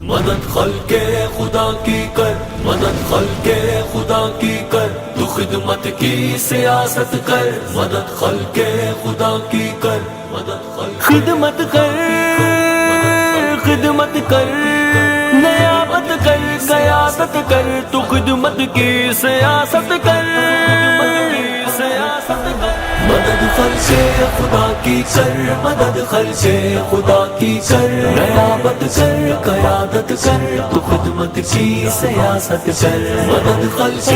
مدد خلق خدا کی کر، مدد خلق خدا کی کر، تو خدمت کی سیاست کر، مدد خلق خدا کی کر، مدد خدمت کر، خدمت کر، نیابت کر، قیادت کر، تو خدمت کی سیاست کر، مدد خلق خدا کی کر، مدد خلق خدا کی کر، نیابت کر، قیادت کر، تو خدمت کی سیاست کر، مدد خلق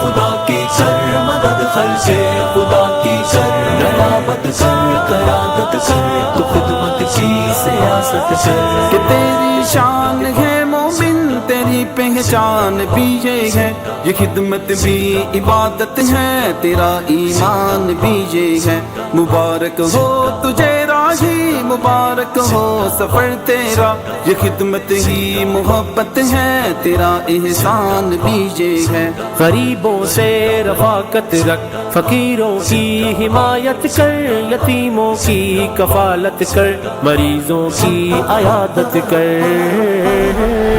خدا کی کر، مدد خلق خدا کی کر، نیابت کر، قیادت کر، تو خدمت کی سیاست کر، کہ تیری شان ہے مومن، تیری پہچان بھی یہ ہے، یہ خدمت بھی عبادت ہے، تیرا ایمان بھی یہ ہے، مبارک ہو تجھے راہی، مبارک ہو سفر تیرا، یہ خدمت ہی محبت ہے، تیرا احسان بھی یہ ہے، غریبوں سے رفاقت رکھ، فقیروں کی حمایت کر، یتیموں کی کفالت کر، مریضوں کی عیادت کر،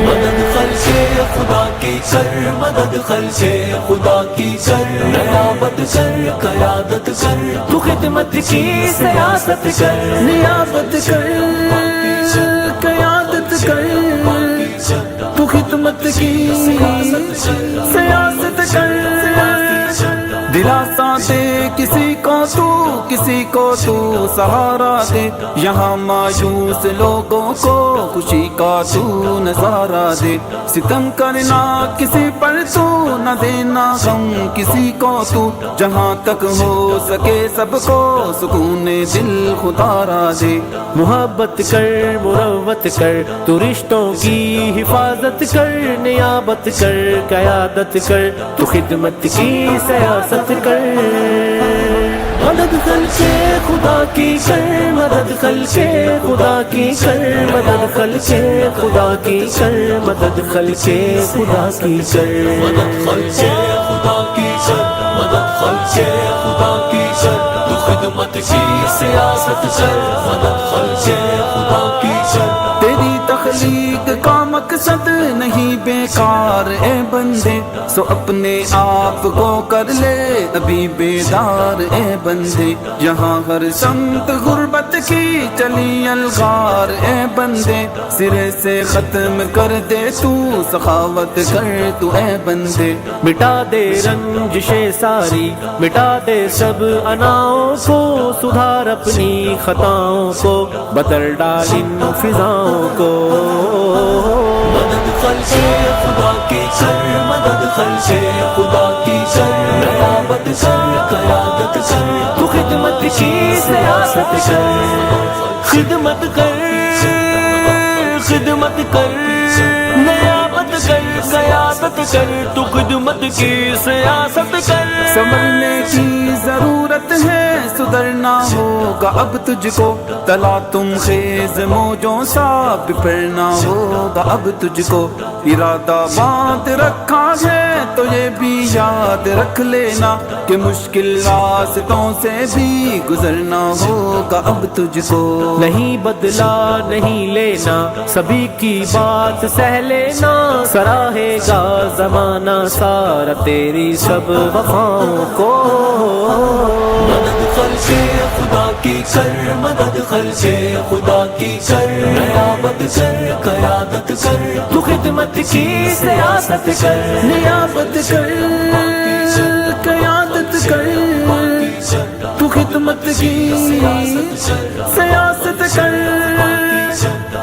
مدد خلق خدا کی کر، مدد خلق خدا کی کر، نیابت کر، قیادت کر، تو خدمت کی سیاست کر، نیابت کر، قیادت کر، تو خدمت کی سیاست کر، دلاسا دے کسی کو تو، کسی کو تو سہارا دے، یہاں مایوس لوگوں کو خوشی کا تو نظارہ دے، ستم کرنا کسی پر تو نہ دینا غم کسی کو تو، جہاں تک ہو سکے سب کو سکون دل خدا را دے، محبت کر، مروت کر، تو رشتوں کی حفاظت کر، نیابت کر، قیادت کر، تو خدمت کی سیاست کر، مدد خلق خدا کی کر، مدد خلق خدا کی کر، مدد خلق خدا کی کر، مدد خلق خدا کی کر، مدد خلق خدا کی کر، مدد خلق خدا کی کر، تو خدمت کی سیاست کر، مدد خلق خدا کی کر، تیری تخلیق کا مقصد نہیں بیکار اے بندے، سو اپنے آپ کو کر لے ابھی بیدار اے بندے، یہاں ہر سمت غربت کی چلی الغار اے بندے، سرے سے ختم کر دے تو سخاوت کر تو اے بندے، مٹا دے رنجشیں ساری، مٹا دے سب اناؤں کو، سدھار اپنی خطاؤں کو، بدل ڈال ان فضاؤں کو، مدد خلق خدا کی کر، مدد خلق خدا کی کر، نیابت کر، قیادت کر، تو خدمت کی سیاست کر، خدمت کر، خدمت کر، نیابت کر، قیادت کر، تو خدمت کی سیاست کر، سنبھلنے کی ضرورت ہے، سدھرنا ہوگا اب تجھ کو، تلا تم خیز موجوں سا بپھرنا ہوگا اب تجھ کو، ارادہ باندھ رکھا ہے تو یہ بھی یاد رکھ لینا کہ مشکل راستوں سے بھی گزرنا ہوگا اب تجھ کو، نہیں بدلا نہیں لینا، سبھی کی بات سہ لینا، سراہے گا زمانہ سارا تیری سب وفاؤں کو، مدد خلق خدا کی کر، مدد خلق خدا کی کر، نیابت کر، قیادت کر، تو خدمت کی سیاست کر، نیابت کر، قیادت کر، تو خدمت کی سیاست کر،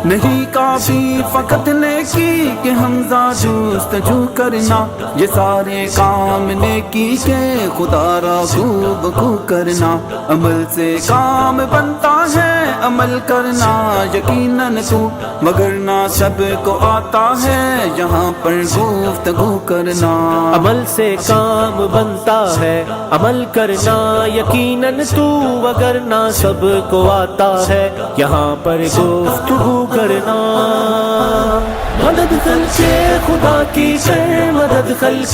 نہیں کافی فقط نیکی کہ حمزہ جستجو کرنا، یہ سارے کام نیکی کے خدا را خوب کرنا، عمل سے کام بنتا ہے عمل کرنا یقیناً تو، مگر نہ سب کو آتا ہے یہاں پر گفتگو کرنا، عمل سے کام بنتا ہے عمل کرنا یقیناً تو، وگرنہ سب کو آتا ہے یہاں پر گفتگو کرنا، مدد خلق خدا کی کر مدد خلق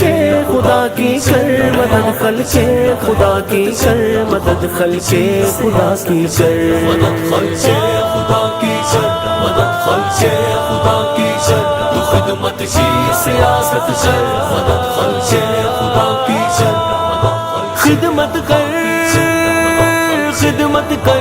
خدا کی کر مدد خلق خدا کی کر مدد خلق خدا کی کر مدد خلق خدا کی کر مدد خلق خدا کی کر تو خدمت کی سیاست کر مدد خلق خدا کی کر خدمت کر خدمت کر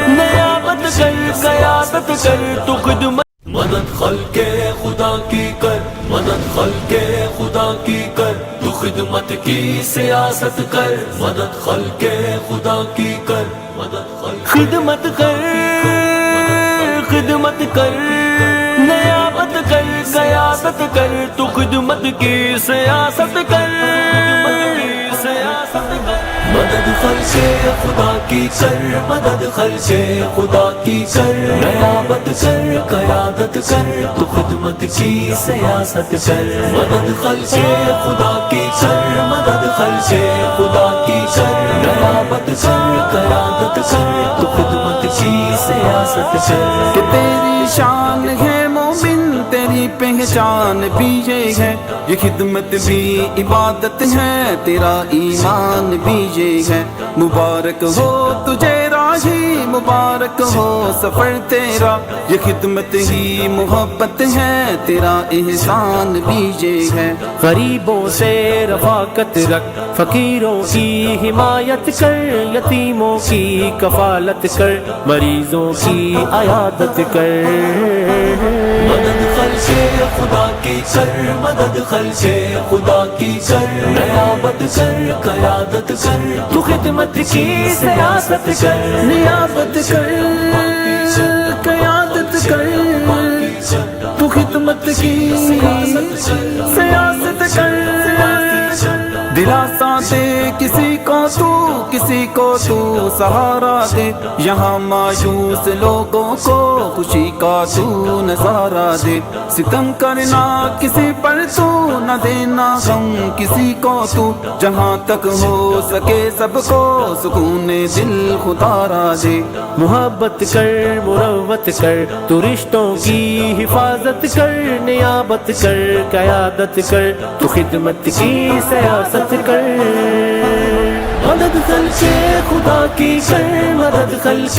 نیابت کر قیادت کر تو خدمت مدد خلق خدا کی کر مدد خلق خدا کی کر تو خدمت کی سیاست کر مدد خلق خدا کی کر مدد خدمت کر خدمت کر نیابت کر قیادت کر تو خدمت کی سیاست کر مدد خلق خدا کی کر مدد خلق خدا کی کر نیابت کر قیادت کر تو خدمت کی سیاست کر مدد خلق خدا کی کر مدد خلق خدا کی کر نیابت کر قیادت کر تو خدمت کی سیاست کر کہ تیری شان ہے مومن تیری پہچان بھی یہ ہے یہ خدمت بھی عبادت ہے تیرا ایمان بھی یہ ہے مبارک ہو تجھے راہی مبارک ہو سفر تیرا یہ خدمت ہی محبت ہے تیرا احسان بھی یہ ہے غریبوں سے رفاقت رکھ فقیروں کی حمایت کر یتیموں کی کفالت کر مریضوں کی عیادت کر مدد خلق خدا کی کر مدد خلق خدا کی کر نیابت کر قیادت کر تو خدمت کی سیاست کر نیابت کر قیادت کر تو خدمت کی سیاست کر دلاسا دے کسی کو تو سہارا دے یہاں مایوس لوگوں کو خوشی کا تو نظارہ دے ستم کرنا کسی پر تو نہ دینا غم کسی کو تو جہاں تک ہو سکے سب کو سکون دل خدا را دے محبت کر مروت کر تو رشتوں کی حفاظت کر نیابت کر قیادت کر تو خدمت کی سیاست کر مدد خلق خدا کی کر مدد خلق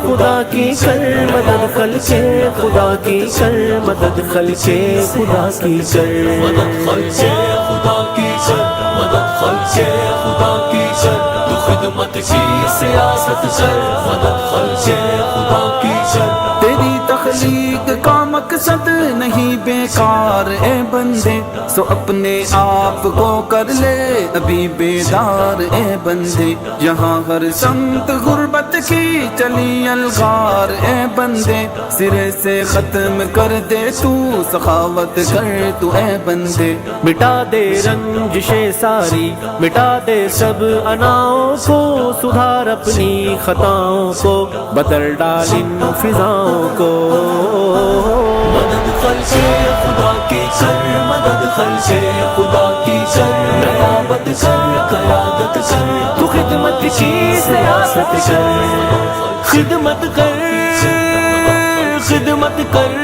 خدا کی کر مدد خلق خدا کی کر مدد خلق خدا کی کر مدد خلق خدا کی کر مدد خلق خدا کی کر تو خدمت کی سیاست کر مدد خلق خدا کی کر تیری تخلیق کا مقصد نہیں بیکار اے بندے سو اپنے آپ کو کر لے ابھی بیدار اے بندے یہاں ہر سمت غربت کی چلی الغار اے بندے سرے سے ختم کر دے تو سخاوت کر تو اے بندے مٹا دے رنجشیں ساری مٹا دے سب اناؤں کو سدھار اپنی خطاؤں کو بدل ڈال ان فضاؤں کو مدد خلق خدا کی کر مدد خلق خدا کی کر نیابت کر قیادت کر تو خدمت کی سیاست کر خدمت کر خدمت کر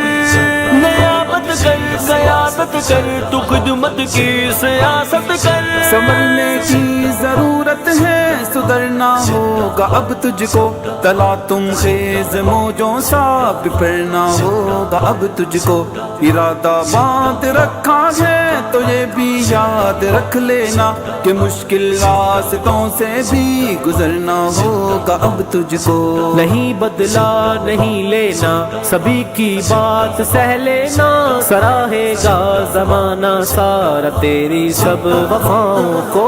نیابت کر قیادت کر تو خدمت کی سیاست کر سنبھلنے کی ضرورت ہے سدھرنا ہوگا اب تجھ کو تلا تم خیز موجوں سا بپھرنا ہوگا اب تجھ کو ارادہ باندھ رکھا ہے تو یہ بھی یاد رکھ لینا کہ مشکل راستوں سے بھی گزرنا ہوگا اب تجھ کو نہیں بدلا نہیں لینا سبھی کی بات سہ لینا سراہے گا زمانہ سارا تیری سب وفاؤں کو